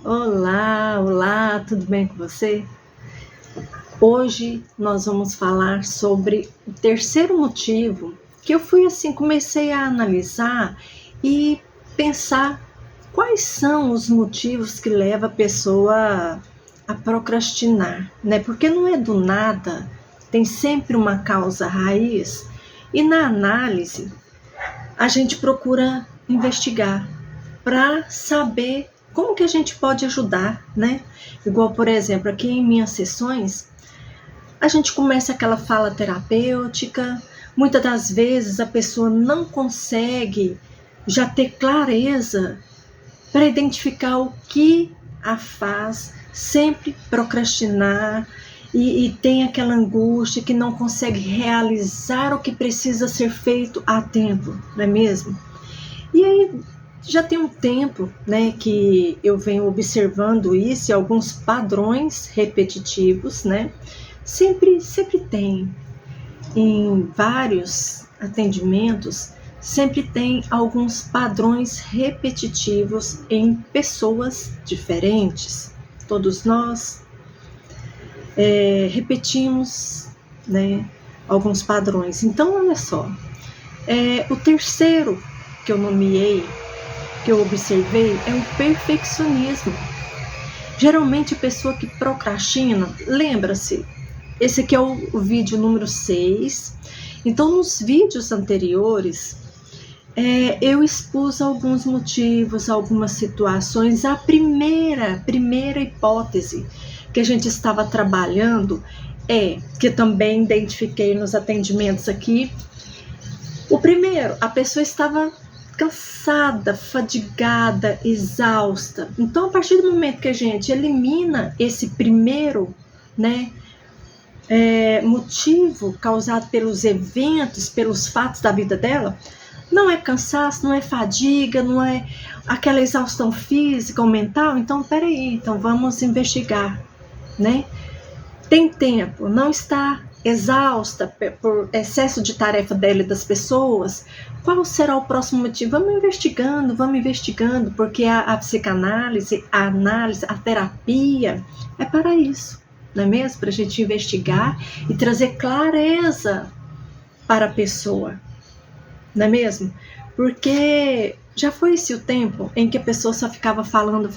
Olá, olá, tudo bem com você? Hoje nós vamos falar sobre o terceiro motivo que eu comecei a analisar e pensar quais são os motivos que levam a pessoa a procrastinar, né? Porque não é do nada, tem sempre uma causa raiz e na análise a gente procura investigar para saber como que a gente pode ajudar, né? Igual, por exemplo, aqui em minhas sessões, a gente começa aquela fala terapêutica, muitas das vezes a pessoa não consegue já ter clareza para identificar o que a faz sempre procrastinar e tem aquela angústia que não consegue realizar o que precisa ser feito a tempo, não é mesmo? E aí já tem um tempo, né, que eu venho observando isso e alguns padrões repetitivos, né? Sempre tem em vários atendimentos, sempre tem alguns padrões repetitivos em pessoas diferentes. Todos nós repetimos, né, alguns padrões. Então, olha só, o terceiro que eu nomeei, que eu observei, é o perfeccionismo. Geralmente a pessoa que procrastina, lembra-se, esse aqui é o vídeo número 6. Então, nos vídeos anteriores, eu expus alguns motivos, algumas situações. A primeira hipótese que a gente estava trabalhando que também identifiquei nos atendimentos aqui. O primeiro, a pessoa estava cansada, fadigada, exausta. Então, a partir do momento que a gente elimina esse primeiro, né, motivo causado pelos eventos, pelos fatos da vida dela, não é cansaço, não é fadiga, não é aquela exaustão física ou mental. Então, peraí, então vamos investigar, né? Tem tempo, não está exausta por excesso de tarefa dela e das pessoas. Qual será o próximo motivo? Vamos investigando, porque a psicanálise, a análise, a terapia é para isso, não é mesmo? Para a gente investigar e trazer clareza para a pessoa, não é mesmo? Porque já foi esse o tempo em que a pessoa só ficava falando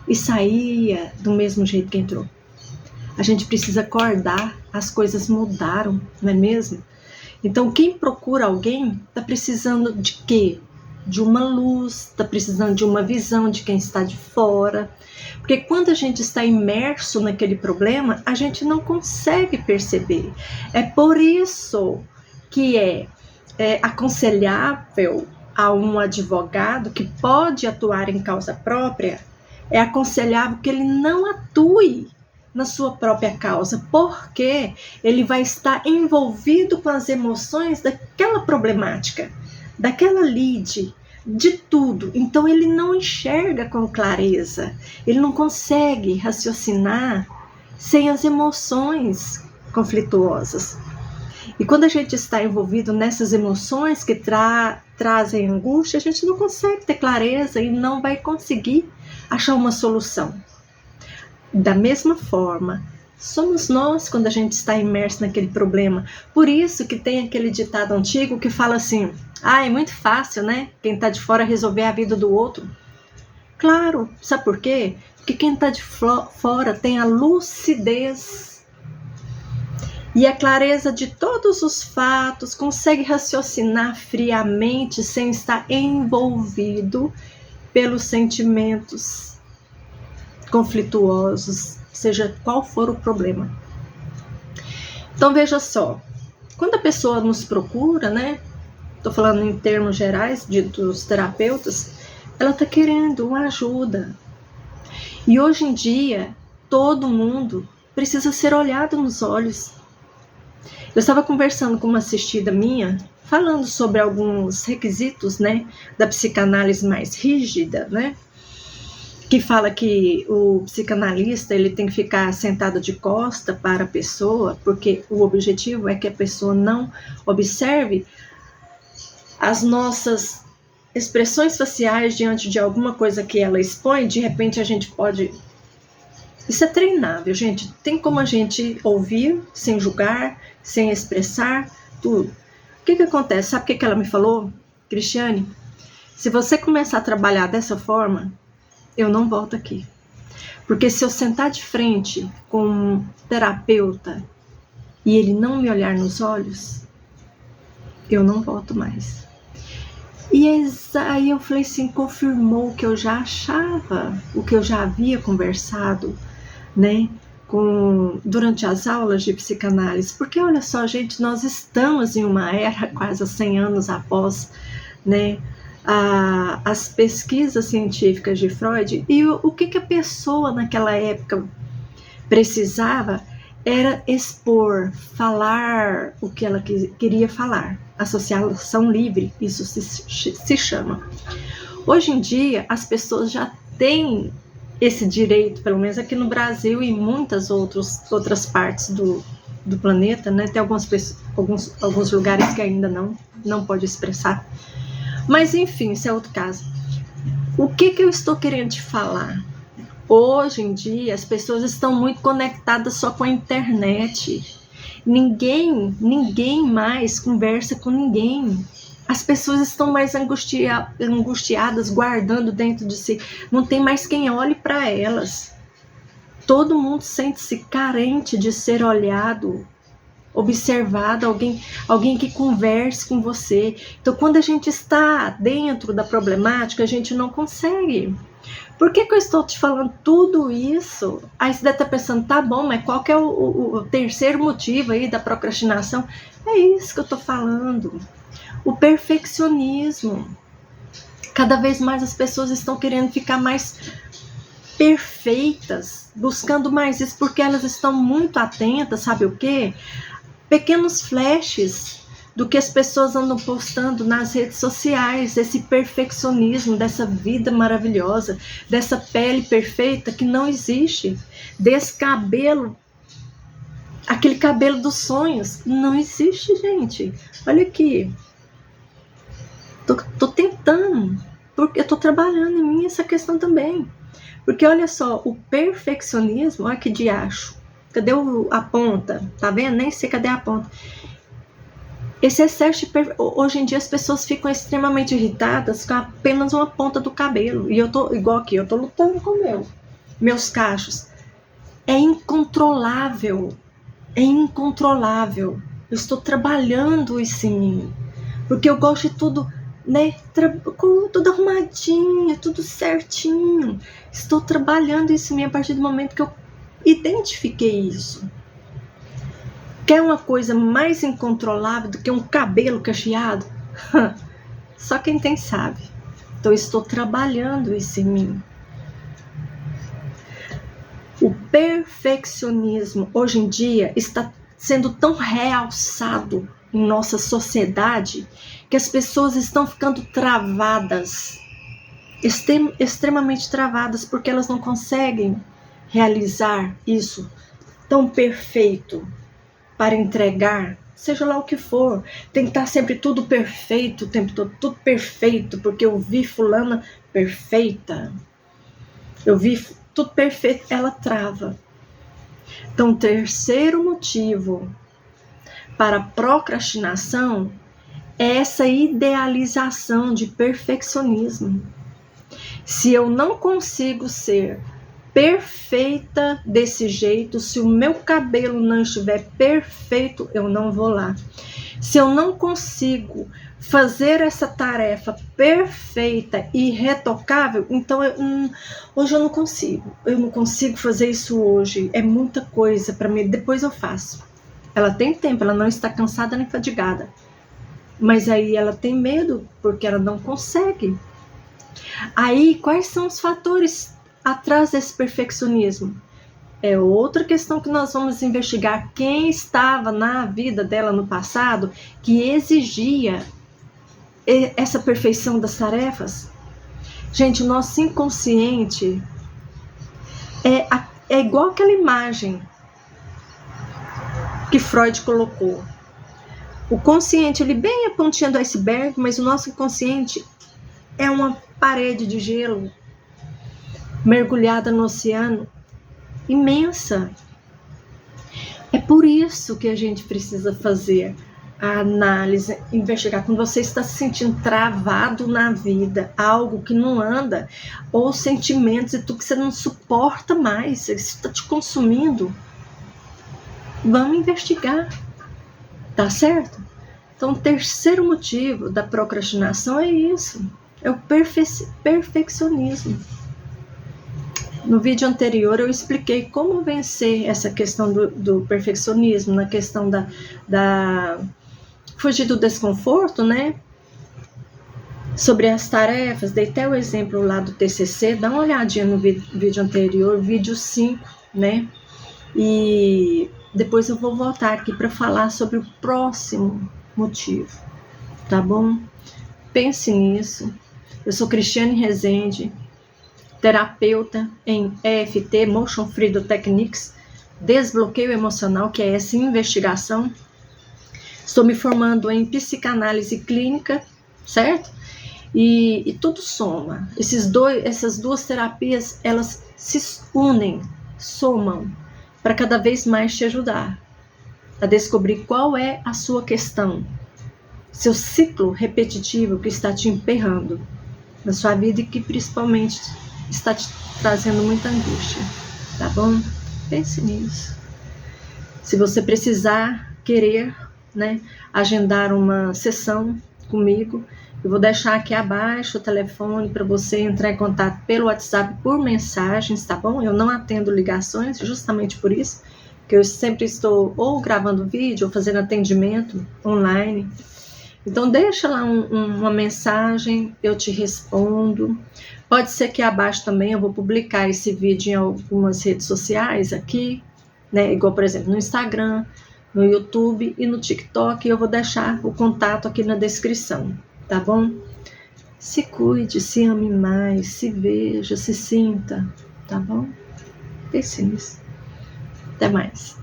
e saía do mesmo jeito que entrou. A gente precisa acordar, as coisas mudaram, não é mesmo? Então, quem procura alguém está precisando de quê? De uma luz, está precisando de uma visão de quem está de fora. Porque quando a gente está imerso naquele problema, a gente não consegue perceber. É por isso que é aconselhável a um advogado que pode atuar em causa própria, é aconselhável que ele não atue na sua própria causa, porque ele vai estar envolvido com as emoções daquela problemática, daquela lide, de tudo. Então ele não enxerga com clareza, ele não consegue raciocinar sem as emoções conflituosas. E quando a gente está envolvido nessas emoções que trazem angústia, a gente não consegue ter clareza e não vai conseguir achar uma solução. Da mesma forma, somos nós quando a gente está imerso naquele problema. Por isso que tem aquele ditado antigo que fala assim: é muito fácil, né? Quem está de fora resolver a vida do outro. Claro, sabe por quê? Porque quem está de fora tem a lucidez e a clareza de todos os fatos, consegue raciocinar friamente sem estar envolvido pelos sentimentos conflituosos, seja qual for o problema. Então veja só, quando a pessoa nos procura, né? Estou falando em termos gerais dos terapeutas, ela está querendo uma ajuda. E hoje em dia, todo mundo precisa ser olhado nos olhos. Eu estava conversando com uma assistida minha, falando sobre alguns requisitos, né, da psicanálise mais rígida, né, que fala que o psicanalista ele tem que ficar sentado de costa para a pessoa, porque o objetivo é que a pessoa não observe as nossas expressões faciais diante de alguma coisa que ela expõe, de repente a gente pode... Isso é treinável, gente. Tem como a gente ouvir, sem julgar, sem expressar, tudo. O que acontece? Sabe o que ela me falou? Cristiane, se você começar a trabalhar dessa forma, eu não volto aqui. Porque se eu sentar de frente com um terapeuta e ele não me olhar nos olhos, eu não volto mais. E aí eu falei assim, confirmou o que eu já achava, o que eu já havia conversado, né, durante as aulas de psicanálise. Porque olha só, gente, nós estamos em uma era quase 100 anos após, né, as pesquisas científicas de Freud, e o que a pessoa naquela época precisava era expor, falar o que ela queria falar. Associação livre, isso se chama. Hoje em dia, as pessoas já têm esse direito, pelo menos aqui no Brasil e em muitas outras partes do planeta, né? Tem alguns lugares que ainda não pode expressar. Mas enfim, isso é outro caso. O que eu estou querendo te falar? Hoje em dia, as pessoas estão muito conectadas só com a internet. Ninguém mais conversa com ninguém. As pessoas estão mais angustiadas, guardando dentro de si. Não tem mais quem olhe para elas. Todo mundo sente-se carente de ser olhado, observado, alguém que converse com você. Então, quando a gente está dentro da problemática, a gente não consegue. Por que eu estou te falando tudo isso? Aí você deve estar pensando, tá bom, mas qual que é o terceiro motivo aí da procrastinação? É isso que eu estou falando. O perfeccionismo. Cada vez mais as pessoas estão querendo ficar mais perfeitas, buscando mais isso, porque elas estão muito atentas, sabe o quê? Pequenos flashes do que as pessoas andam postando nas redes sociais, esse perfeccionismo, dessa vida maravilhosa, dessa pele perfeita que não existe, desse cabelo, aquele cabelo dos sonhos, não existe, gente. Olha aqui, tô tentando, porque eu tô trabalhando em mim essa questão também, porque olha só, o perfeccionismo, olha que diacho, cadê a ponta, tá vendo? Nem sei cadê a ponta. Esse excesso hoje em dia as pessoas ficam extremamente irritadas com apenas uma ponta do cabelo. E eu tô igual aqui, eu tô lutando com meus cachos. É incontrolável. É incontrolável. Eu estou trabalhando isso em mim. Porque eu gosto de tudo, né? Tudo arrumadinho, tudo certinho. Estou trabalhando isso em mim a partir do momento que eu identifiquei isso. Quer uma coisa mais incontrolável do que um cabelo cacheado? Só quem tem sabe. Então, estou trabalhando isso em mim. O perfeccionismo, hoje em dia, está sendo tão realçado em nossa sociedade que as pessoas estão ficando travadas, extremamente travadas, porque elas não conseguem realizar isso tão perfeito para entregar, seja lá o que for. Tem que estar sempre tudo perfeito, o tempo todo, tudo perfeito, porque eu vi fulana perfeita, eu vi tudo perfeito, ela trava. Então, o terceiro motivo para a procrastinação é essa idealização de perfeccionismo. Se eu não consigo ser perfeita desse jeito, se o meu cabelo não estiver perfeito, eu não vou lá. Se eu não consigo fazer essa tarefa perfeita e irretocável, então hoje eu não consigo fazer isso hoje, é muita coisa para mim, depois eu faço. Ela tem tempo, ela não está cansada nem fadigada, mas aí ela tem medo porque ela não consegue. Aí quais são os fatores atrás desse perfeccionismo? É outra questão que nós vamos investigar. Quem estava na vida dela no passado que exigia essa perfeição das tarefas? Gente, o nosso inconsciente é igual aquela imagem que Freud colocou. O consciente, ele bem a pontinha do iceberg, mas o nosso inconsciente é uma parede de gelo mergulhada no oceano imensa. É por isso que a gente precisa fazer a análise, investigar. Quando você está se sentindo travado na vida, algo que não anda, ou sentimentos e tudo que você não suporta mais, isso está te consumindo, vamos investigar, tá certo? Então, o terceiro motivo da procrastinação é isso, é o perfeccionismo. No vídeo anterior eu expliquei como vencer essa questão do perfeccionismo, na questão da fugir do desconforto, né? Sobre as tarefas, dei até o exemplo lá do TCC, dá uma olhadinha no vídeo anterior, vídeo 5, né? E depois eu vou voltar aqui para falar sobre o próximo motivo, tá bom? Pense nisso. Eu sou Cristiane Rezende, terapeuta em EFT, Motion Freedom Techniques, desbloqueio emocional, que é essa investigação. Estou me formando em psicanálise clínica, certo? E tudo soma. Essas duas terapias, elas se unem, somam, para cada vez mais te ajudar a descobrir qual é a sua questão, seu ciclo repetitivo que está te emperrando na sua vida e que principalmente está te trazendo muita angústia, tá bom? Pense nisso. Se você precisar, querer, né, agendar uma sessão comigo, eu vou deixar aqui abaixo o telefone para você entrar em contato pelo WhatsApp por mensagens, tá bom? Eu não atendo ligações, justamente por isso, que eu sempre estou ou gravando vídeo ou fazendo atendimento online. Então deixa lá uma mensagem, eu te respondo. Pode ser que abaixo também eu vou publicar esse vídeo em algumas redes sociais aqui, né? Igual, por exemplo, no Instagram, no YouTube e no TikTok. Eu vou deixar o contato aqui na descrição, tá bom? Se cuide, se ame mais, se veja, se sinta, tá bom? Pense nisso. Até mais.